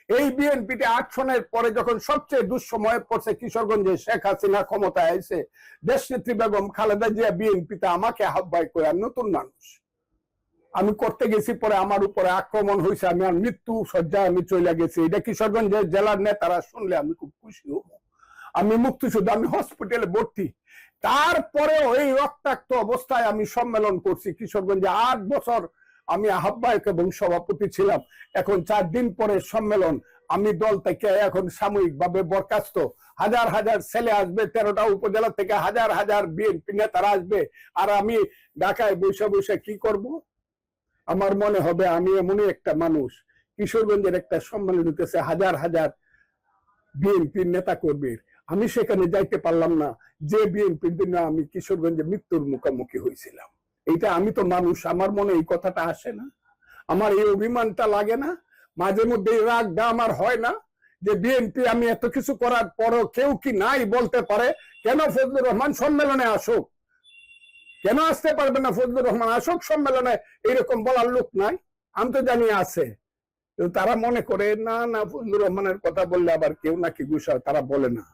এই বিএনপিতে 8 সনের পরে যখন সবচেয়ে দুঃসময়ে পড়ছে কিশোরগঞ্জে শেখ হাসিনা ক্ষমতায় আইছে, দেশনেত্রী বেগম খালেদা জিয়া বিএনপিতে আমাকে আহ্বায়ক করে, নতুন মানুষ আমি করতে গেছি, পরে আমার উপরে আক্রমণ হয়েছে, আমি আর মৃত্যু সজ্জায় আমি চলে গেছি। এটা কিশোরগঞ্জের জেলার নেতারা শুনলে আমি খুব খুশি হব। আমি মুক্তিযোদ্ধা, আমি হসপিটালে ভর্তি। তারপরে ওই রক্তাক্ত অবস্থায় আমি সম্মেলন করছি কিশোরগঞ্জে। 8 বছর আমি আহ্বায়ক এবং সভাপতি ছিলাম। এখন 4 দিন পরে সম্মেলন, আমি দল থেকে এখন সাময়িকভাবে বরখাস্ত। হাজার হাজার ছেলে আসবে, 13টা উপজেলা থেকে হাজার হাজার বিএনপি নেতারা আসবে, আর আমি ঢাকায় বসে বসে কি করব? আমার মনে হবে আমি এমনই একটা মানুষ, কিশোরগঞ্জের একটা সম্মেলন হতেছে হাজার হাজার বিএনপি নেতা কর্মীর, আমি সেখানে যাইতে পারলাম না, যে বিএনপির দিন আমি কিশোরগঞ্জে মৃত্যুর মুখোমুখি হয়েছিলাম। এইটা আমি তো মানুষ, আমার মনে এই কথাটা আসে না? আমার এই অভিমানটা লাগে না? মাঝে মধ্যে এই রাগটা আমার হয় না যে বিএনপি আমি এত কিছু করার পরও কেউ কি নাই বলতে পারে? কেন ফজলুর রহমান সম্মেলনে আসুক? কেন আসতে পারবে না ফজলুর রহমান? আসুক সম্মেলনে, এইরকম বলার লোক নাই? আমি তো জানি আছে। তারা মনে করে না না ফজলুর রহমানের কথা বললে আবার কেউ নাকি গুছায়, তারা বলে না।